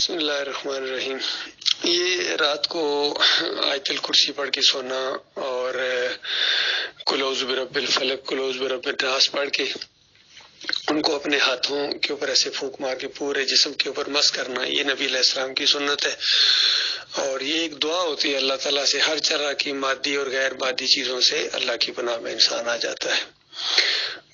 بسم اللہ الرحمن الرحیم۔ یہ رات کو آیت الکرسی پڑھ کے سونا اور قل اعوذ برب الفلق قل اعوذ برب الناس پڑھ کے ان کو اپنے ہاتھوں کے اوپر ایسے پھونک مار کے پورے جسم کے اوپر مس کرنا، یہ نبی علیہ السلام کی سنت ہے۔ اور یہ ایک دعا ہوتی ہے اللہ تعالیٰ سے، ہر طرح کی مادی اور غیر مادی چیزوں سے اللہ کی پناہ میں انسان آ جاتا ہے۔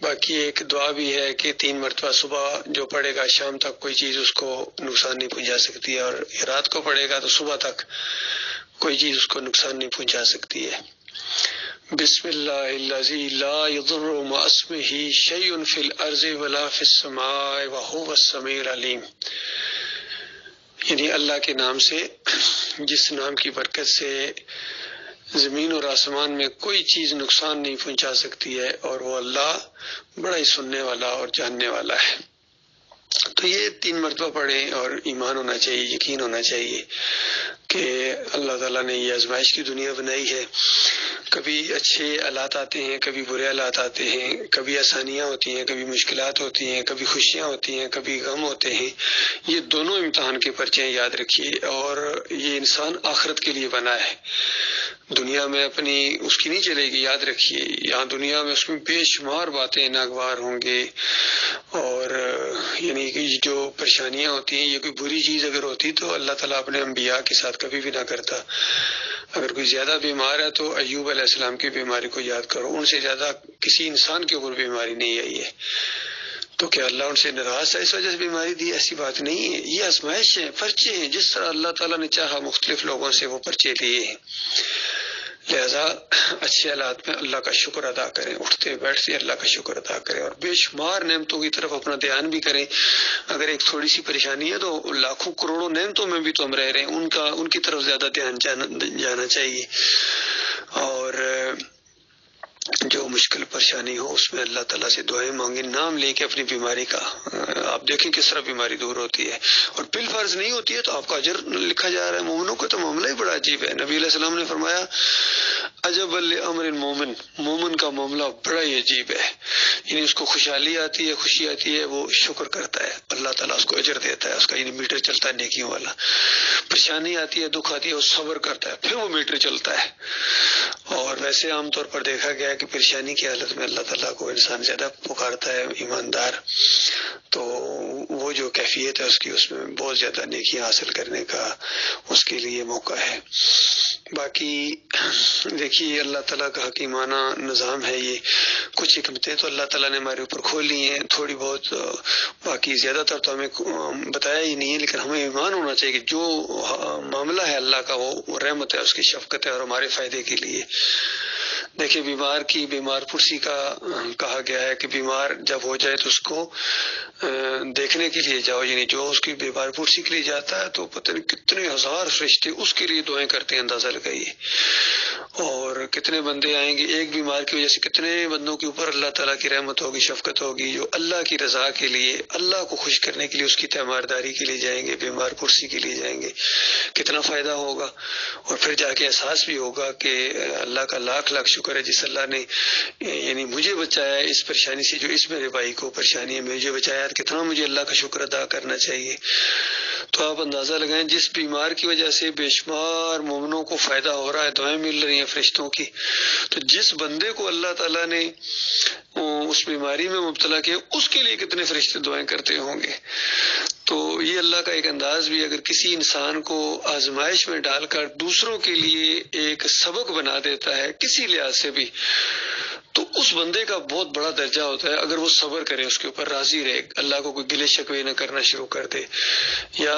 باقی ایک دعا بھی ہے کہ 3 مرتبہ صبح جو پڑھے گا شام تک کوئی چیز اس کو نقصان نہیں پہنچا سکتی ہے، اور رات کو پڑھے گا تو صبح تک کوئی چیز اس کو نقصان نہیں پہنچا سکتی ہے۔ بسم اللہ الذی لا یضر مع اسمہ شیء فی الارض ولا فی السماء وہو السمیع العلیم، یعنی اللہ کے نام سے جس نام کی برکت سے زمین اور آسمان میں کوئی چیز نقصان نہیں پہنچا سکتی ہے، اور وہ اللہ بڑا ہی سننے والا اور جاننے والا ہے۔ تو یہ 3 مرتبہ پڑھیں، اور ایمان ہونا چاہیے، یقین ہونا چاہیے کہ اللہ تعالیٰ نے یہ آزمائش کی دنیا بنائی ہے۔ کبھی اچھے حالات آتے ہیں، کبھی برے حالات آتے ہیں، کبھی آسانیاں ہوتی ہیں، کبھی مشکلات ہوتی ہیں، کبھی خوشیاں ہوتی ہیں، کبھی غم ہوتے ہیں۔ یہ دونوں امتحان کے پرچے ہیں، یاد رکھیے۔ اور یہ انسان آخرت کے لیے بنا ہے، دنیا میں اپنی اس کی نہیں چلے گی، یاد رکھیے۔ یہاں دنیا میں اس میں بے شمار باتیں ناگوار ہوں گے، اور یعنی کہ جو پریشانیاں ہوتی ہیں، یہ کوئی بری چیز اگر ہوتی تو اللہ تعالیٰ اپنے انبیاء کے ساتھ کبھی بھی نہ کرتا۔ اگر کوئی زیادہ بیمار ہے تو ایوب علیہ السلام کی بیماری کو یاد کرو، ان سے زیادہ کسی انسان کے اوپر بیماری نہیں آئی ہے، تو کیا اللہ ان سے ناراض ہے اس وجہ سے بیماری دی؟ ایسی بات نہیں ہے، یہ آزمائش ہے، پرچے ہیں، جس طرح اللہ تعالیٰ نے چاہا مختلف لوگوں سے وہ پرچے لیے ہیں۔ لہذا اچھے حالات میں اللہ کا شکر ادا کریں، اٹھتے بیٹھتے اللہ کا شکر ادا کریں، اور بے شمار نعمتوں کی طرف اپنا دھیان بھی کریں۔ اگر ایک تھوڑی سی پریشانی ہے تو لاکھوں کروڑوں نعمتوں میں بھی تو ہم رہ رہے ہیں، ان کی طرف زیادہ دھیان جانا چاہیے۔ اور جو مشکل پریشانی ہو اس میں اللہ تعالیٰ سے دعائیں مانگیں، نام لے کے اپنی بیماری کا۔ آپ دیکھیں کس طرح بیماری دور ہوتی ہے، اور بالفرض نہیں ہوتی ہے تو آپ کا اجر لکھا جا رہا ہے۔ مومنوں کا تو معاملہ ہی بڑا عجیب ہے۔ نبی علیہ السلام نے فرمایا عجب لامر المومن، مومن کا معاملہ بڑا ہی عجیب ہے، یعنی اس کو خوشحالی آتی ہے، خوشی آتی ہے، وہ شکر کرتا ہے، اللہ تعالیٰ اس کو اجر دیتا ہے، اس کا یعنی میٹر چلتا ہے نیکیوں والا۔ پریشانی آتی ہے، دکھ آتی ہے، وہ صبر کرتا ہے، پھر وہ میٹر چلتا ہے۔ اور ویسے عام طور پر دیکھا گیا کہ پریشانی کی حالت میں اللہ تعالیٰ کو انسان زیادہ پکارتا ہے، ایماندار، تو وہ جو کیفیت ہے اس کی، اس میں بہت زیادہ نیکیاں حاصل کرنے کا اس کے لیے موقع ہے۔ باقی دیکھیے اللہ تعالیٰ کا حکیمانہ نظام ہے یہ، کچھ حکمتیں تو اللہ تعالیٰ نے ہمارے اوپر کھولی ہیں تھوڑی بہت، باقی زیادہ تر تو ہمیں بتایا ہی نہیں ہے، لیکن ہمیں ایمان ہونا چاہیے کہ جو معاملہ ہے اللہ کا وہ رحمت ہے، اس کی شفقت ہے، اور ہمارے فائدے کے لیے۔ دیکھیں بیمار پرسی کا کہا گیا ہے کہ بیمار جب ہو جائے تو اس کو دیکھنے کے لیے جاؤ، یعنی جو اس کی بیمار پرسی کے لیے جاتا ہے تو پتہ نہیں کتنے ہزار فرشتے اس کے لیے دعائیں کرتے ہیں، اندازہ لگائیے۔ اور کتنے بندے آئیں گے، ایک بیمار کی وجہ سے کتنے بندوں کے اوپر اللہ تعالیٰ کی رحمت ہوگی، شفقت ہوگی، جو اللہ کی رضا کے لیے، اللہ کو خوش کرنے کے لیے، اس کی تیمارداری کے لیے جائیں گے، بیمار پرسی کے لیے جائیں گے، کتنا فائدہ ہوگا۔ اور پھر جا کے احساس بھی ہوگا کہ اللہ کا لاکھ لاکھ شکر ہے جس اللہ نے یعنی مجھے بچایا ہے اس پریشانی سے، جو اس میرے بھائی کو پریشانی ہے، مجھے بچایا، کتنا مجھے اللہ کا شکر ادا کرنا چاہیے۔ تو آپ اندازہ لگائیں جس بیمار کی وجہ سے بے شمار مومنوں کو فائدہ ہو رہا ہے، دعائیں مل رہی ہیں فرشتوں کی، تو جس بندے کو اللہ تعالیٰ نے اس بیماری میں مبتلا کیا اس کے لیے کتنے فرشتے دعائیں کرتے ہوں گے۔ تو یہ اللہ کا ایک انداز بھی، اگر کسی انسان کو آزمائش میں ڈال کر دوسروں کے لیے ایک سبق بنا دیتا ہے کسی لحاظ سے بھی، تو اس بندے کا بہت بڑا درجہ ہوتا ہے اگر وہ صبر کرے، اس کے اوپر راضی رہے، اللہ کو کوئی گلے شکوے نہ کرنا شروع کر دے یا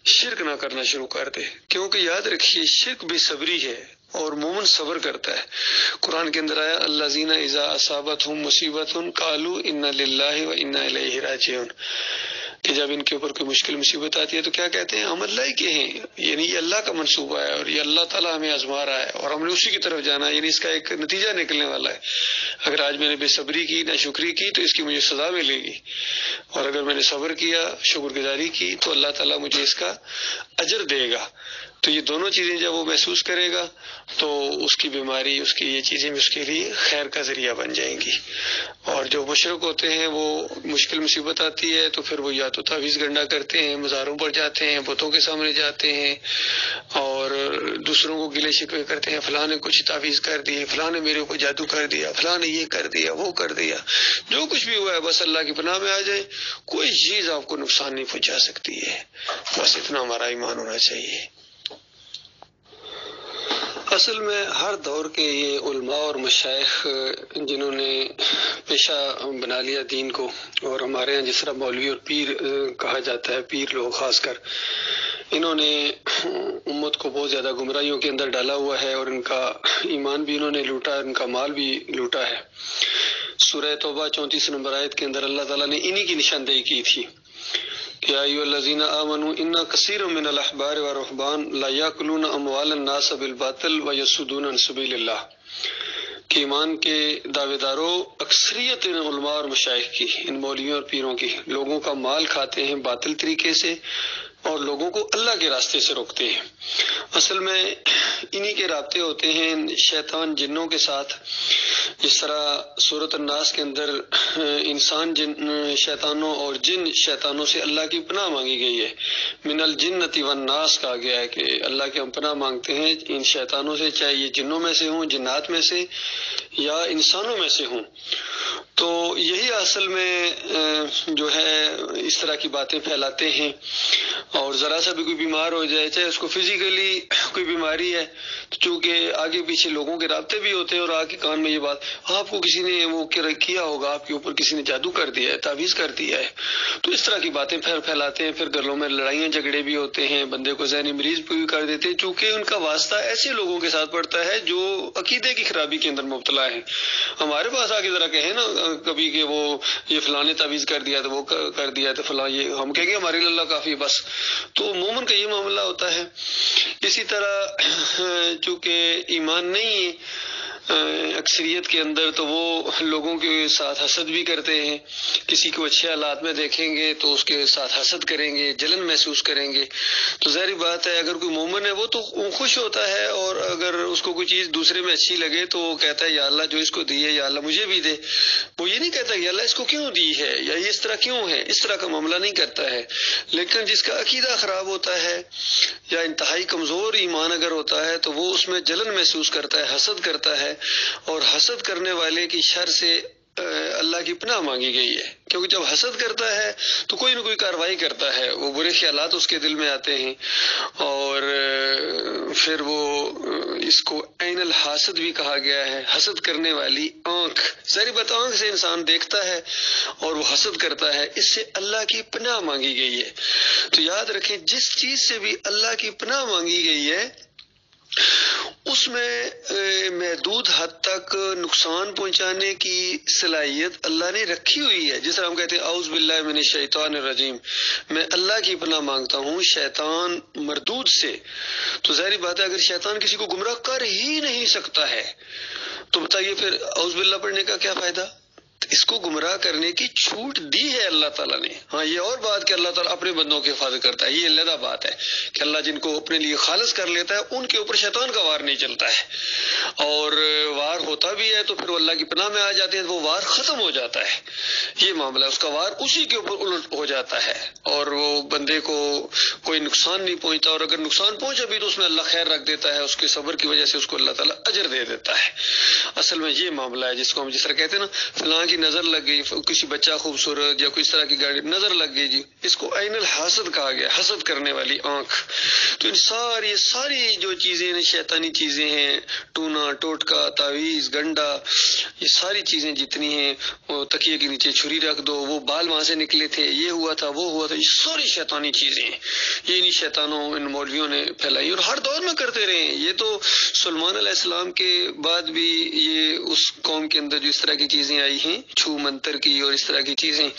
شرک نہ کرنا شروع کر دے، کیونکہ یاد رکھیے شرک بے صبری ہے اور مومن صبر کرتا ہے۔ قرآن کے اندر آیا الذین اذا اصابتہم مصیبۃ قالوا انا للہ و انا الیہ راجعون، کہ جب ان کے اوپر کوئی مشکل مصیبت آتی ہے تو کیا کہتے ہیں؟ ہم اللہ ہی کے ہیں، یعنی یہ اللہ کا منصوبہ ہے، اور یہ اللہ تعالیٰ ہمیں آزما رہا ہے اور ہم نے اسی کی طرف جانا ہے، یعنی اس کا ایک نتیجہ نکلنے والا ہے۔ اگر آج میں نے بے صبری کی، ناشکری کی، تو اس کی مجھے سزا ملے گی، اور اگر میں نے صبر کیا، شکر گزاری کی، تو اللہ تعالیٰ مجھے اس کا اجر دے گا۔ تو یہ دونوں چیزیں جب وہ محسوس کرے گا تو اس کی بیماری، اس کی یہ چیزیں بھی اس کے لیے خیر کا ذریعہ بن جائیں گی۔ اور جو مشرک ہوتے ہیں وہ مشکل مصیبت آتی ہے تو پھر وہ یا تو تعویذ گنڈا کرتے ہیں، مزاروں پر جاتے ہیں، بتوں کے سامنے جاتے ہیں اور دوسروں کو گلے شکوے کرتے ہیں، فلاں نے کچھ تعویذ کر دی، فلاں نے میرے کو جادو کر دیا، فلاں نے یہ کر دیا، وہ کر دیا۔ جو کچھ بھی ہوا ہے بس اللہ کی پناہ میں آ جائے، کوئی چیز آپ کو نقصان نہیں پہنچا سکتی ہے، بس اتنا ہمارا ایمان ہونا چاہیے۔ اصل میں ہر دور کے یہ علماء اور مشائخ جنہوں نے پیشہ بنا لیا دین کو، اور ہمارے یہاں جس طرح مولوی اور پیر کہا جاتا ہے، پیر لوگ خاص کر، انہوں نے امت کو بہت زیادہ گمراہیوں کے اندر ڈالا ہوا ہے، اور ان کا ایمان بھی انہوں نے لوٹا، ان کا مال بھی لوٹا ہے۔ سورہ توبہ 34 نمبر آیت کے اندر اللہ تعالیٰ نے انہی کی نشاندہی کی تھی کہ یا ایھا الذین آمنوا ان کثیر من الاحبار والرہبان لا یاکلون اموال الناس بالباطل ویصدون عن سبیل اللہ، کہ ایمان کے دعوے داروں، اکثریت ان علماء اور مشائخ کی، ان مولویوں اور پیروں کی، لوگوں کا مال کھاتے ہیں باطل طریقے سے اور لوگوں کو اللہ کے راستے سے روکتے ہیں۔ اصل میں انہی کے رابطے ہوتے ہیں شیطان جنوں کے ساتھ، جس طرح سورۃ الناس کے اندر انسان شیطانوں اور جن شیطانوں سے اللہ کی پناہ مانگی گئی ہے، من الجنۃ والناس کہا گیا ہے کہ اللہ کی ہم پناہ مانگتے ہیں ان شیطانوں سے، چاہے یہ جنوں میں سے ہوں، جنات میں سے یا انسانوں میں سے ہوں۔ تو یہی اصل میں جو ہے اس طرح کی باتیں پھیلاتے ہیں، اور ذرا سا بھی کوئی بیمار ہو جائے، چاہے اس کو فزیکلی کوئی بیماری ہے، تو چونکہ آگے پیچھے لوگوں کے رابطے بھی ہوتے ہیں اور آگے کان میں یہ بات، آپ کو کسی نے وہ کیا ہوگا، آپ کے اوپر کسی نے جادو کر دیا ہے، تعویذ کر دیا ہے، تو اس طرح کی باتیں پھیلاتے ہیں۔ پھر گھروں میں لڑائیاں جھگڑے بھی ہوتے ہیں، بندے کو ذہنی مریض بھی کر دیتے ہیں، چونکہ ان کا واسطہ ایسے لوگوں کے ساتھ پڑتا ہے جو عقیدے کی خرابی کے اندر مبتلا ہے۔ ہمارے پاس آ کے ذرا کہیں نا کبھی کہ وہ یہ فلاں نے تعویذ کر دیا تو وہ کر دیا تو فلاں، یہ ہم کہیں گے ہمارے لیے اللہ کافی بس۔ تو مومن کا یہ معاملہ ہوتا ہے۔ اسی طرح چونکہ ایمان نہیں ہے اکثریت کے اندر، تو وہ لوگوں کے ساتھ حسد بھی کرتے ہیں، کسی کو اچھے حالات میں دیکھیں گے تو اس کے ساتھ حسد کریں گے، جلن محسوس کریں گے۔ تو ظاہری بات ہے اگر کوئی مومن ہے وہ تو خوش ہوتا ہے، اور اگر اس کو کوئی چیز دوسرے میں اچھی لگے تو وہ کہتا ہے یا اللہ جو اس کو دی ہے یا اللہ مجھے بھی دے۔ وہ یہ نہیں کہتا یا اللہ اس کو کیوں دی ہے یا یہ اس طرح کیوں ہے، اس طرح کا معاملہ نہیں کرتا ہے۔ لیکن جس کا عقیدہ خراب ہوتا ہے یا انتہائی کمزور ایمان اگر ہوتا ہے تو وہ اس میں جلن محسوس کرتا ہے، حسد کرتا ہے، اور حسد کرنے والے کی شر سے اللہ کی پناہ مانگی گئی ہے، کیونکہ جب حسد کرتا ہے تو کوئی نہ کوئی کاروائی کرتا ہے، وہ برے خیالات اس کے دل میں آتے ہیں، اور پھر وہ اس کو عین الحاسد بھی کہا گیا ہے، حسد کرنے والی آنکھ۔ ظاہری بات آنکھ سے انسان دیکھتا ہے اور وہ حسد کرتا ہے، اس سے اللہ کی پناہ مانگی گئی ہے۔ تو یاد رکھیں جس چیز سے بھی اللہ کی پناہ مانگی گئی ہے اس میں محدود حد تک نقصان پہنچانے کی صلاحیت اللہ نے رکھی ہوئی ہے۔ جس طرح ہم کہتے ہیں اعوذ باللہ من الشیطان الرجیم، میں اللہ کی پناہ مانگتا ہوں شیطان مردود سے۔ تو ظاہری بات ہے اگر شیطان کسی کو گمراہ کر ہی نہیں سکتا ہے تو بتائیے پھر اعوذ باللہ پڑھنے کا کیا فائدہ؟ اس کو گمراہ کرنے کی چھوٹ دی ہے اللہ تعالیٰ نے۔ ہاں یہ اور بات کہ اللہ تعالیٰ اپنے بندوں کی حفاظت کرتا ہے، یہ علیحدہ بات ہے کہ اللہ جن کو اپنے لیے خالص کر لیتا ہے ان کے اوپر شیطان کا وار نہیں چلتا ہے، اور وار ہوتا بھی ہے تو پھر وہ اللہ کی پناہ میں آ جاتے ہیں تو وہ وار ختم ہو جاتا ہے۔ یہ معاملہ اس کا وار اسی کے اوپر الٹ ہو جاتا ہے اور وہ بندے کو کوئی نقصان نہیں پہنچتا، اور اگر نقصان پہنچا بھی تو اس میں اللہ خیر رکھ دیتا ہے، اس کے صبر کی وجہ سے اس کو اللہ تعالیٰ اجر دے دیتا ہے۔ اصل میں یہ معاملہ ہے جس کو ہم جس طرح کہتے ہیں نا فلاں کی نظر لگ گئی، کسی بچہ خوبصورت یا کوئی اس طرح کی گاڑی نظر لگ گئی، جی اس کو عین الحاسد کہا گیا، حسد کرنے والی آنکھ۔ تو ان ساری جو چیزیں شیطانی چیزیں ہیں، ٹونا ٹوٹکا تعویذ گنڈا، یہ ساری چیزیں جتنی ہیں، وہ تکیے کے نیچے چھری رکھ دو، وہ بال وہاں سے نکلے تھے، یہ ہوا تھا وہ ہوا تھا، یہ ساری شیطانی چیزیں ہیں، یہ انہی شیطانوں ان مولویوں نے پھیلائی اور ہر دور میں کرتے رہے ہیں۔ یہ تو سلیمان علیہ السلام کے بعد بھی یہ اس قوم کے اندر جو اس طرح کی چیزیں آئی ہیں، چھو منتر کی اور اس طرح کی چیزیں،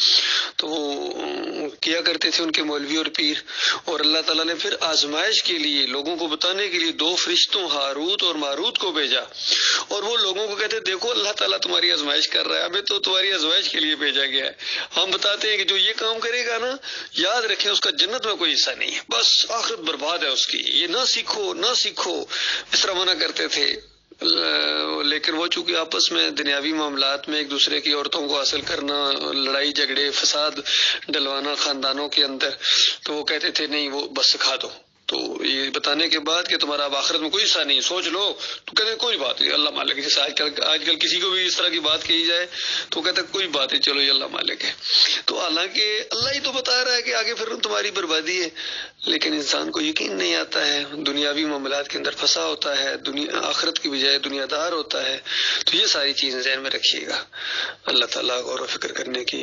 تو وہ کیا کرتے تھے ان کے مولوی اور پیر. اور اللہ تعالیٰ نے پھر آزمائش کے لیے لوگوں کو بتانے کے لیے 2 فرشتوں ہاروت اور ماروت کو بھیجا، اور وہ لوگوں کو کہتے دیکھو اللہ تعالیٰ تمہاری آزمائش کر رہا ہے، ہمیں تو تمہاری آزمائش کے لیے بھیجا گیا ہے. ہم بتاتے ہیں کہ جو یہ کام کرے گا نا، یاد رکھیں اس کا جنت میں کوئی حصہ نہیں ہے، بس آخرت برباد ہے اس کی، یہ نہ سیکھو نہ سیکھو، اس طرح منع کرتے تھے. لیکن وہ چونکہ آپس میں دنیاوی معاملات میں ایک دوسرے کی عورتوں کو حاصل کرنا، لڑائی جھگڑے فساد ڈلوانا خاندانوں کے اندر، تو وہ کہتے تھے نہیں وہ بس سکھا دو. تو یہ بتانے کے بعد کہ تمہارا اب آخرت میں کوئی حصہ نہیں، سوچ لو، تو کہتے کوئی بات نہیں اللہ مالک ہے. جیسے آج کل کسی کو بھی اس طرح کی بات کہی جائے تو کہتا کوئی بات نہیں، چلو یہ اللہ مالک ہے. تو حالانکہ اللہ ہی تو بتا رہا ہے کہ آگے پھر تمہاری بربادی ہے، لیکن انسان کو یقین نہیں آتا ہے، دنیاوی معاملات کے اندر پھنسا ہوتا ہے، آخرت کی بجائے دنیا دار ہوتا ہے. تو یہ ساری چیزیں ذہن میں رکھیے گا. اللہ تعالیٰ غور و فکر کرنے کی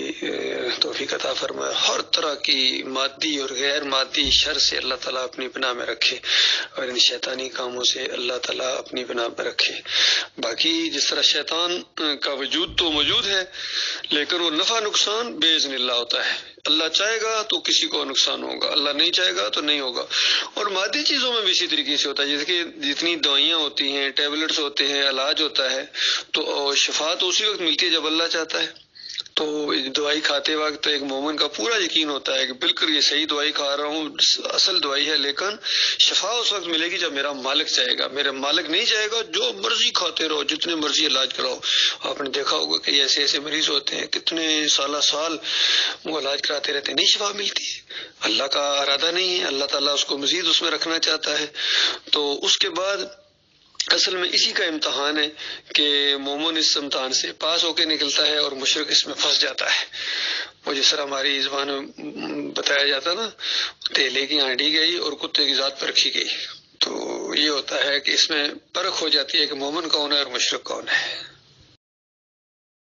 توفیق عطا فرمائے. ہر طرح کی مادی اور غیر مادی شر سے اللہ تعالیٰ اپنی پناہ میں رکھے، اور ان شیطانی کاموں سے اللہ تعالیٰ اپنی پناہ میں رکھے. باقی جس طرح شیطان کا وجود تو موجود ہے، لیکن وہ نفع نقصان بے اذن اللہ ہوتا ہے. اللہ چاہے گا تو کسی کو نقصان ہوگا، اللہ نہیں چاہے گا تو نہیں ہوگا. اور مادی چیزوں میں بھی اسی طریقے سے ہوتا ہے، جیسے کہ جتنی دوائیاں ہوتی ہیں، ٹیبلٹس ہوتے ہیں، علاج ہوتا ہے، تو شفا تو اسی وقت ملتی ہے جب اللہ چاہتا ہے. تو دوائی کھاتے وقت ایک مومن کا پورا یقین ہوتا ہے کہ بالکل یہ صحیح دوائی کھا رہا ہوں، اصل دوائی ہے، لیکن شفا اس وقت ملے گی جب میرا مالک چاہے گا. میرا مالک نہیں چاہے گا جو مرضی کھاتے رہو، جتنے مرضی علاج کراؤ. آپ نے دیکھا ہوگا کہ ایسے ایسے مریض ہوتے ہیں کتنے سال وہ علاج کراتے رہتے ہیں، نہیں شفا ملتی ہے. اللہ کا ارادہ نہیں ہے، اللہ تعالیٰ اس کو مزید اس میں رکھنا چاہتا ہے. تو اس کے بعد اصل میں اسی کا امتحان ہے کہ مومن اس امتحان سے پاس ہو کے نکلتا ہے اور مشرک اس میں پھنس جاتا ہے. وہ جس طرح ہماری زبان میں بتایا جاتا نا، تیلے کی ہانڈی گئی اور کتے کی ذات پر رکھی گئی. تو یہ ہوتا ہے کہ اس میں پرکھ ہو جاتی ہے کہ مومن کون ہے اور مشرک کون ہے.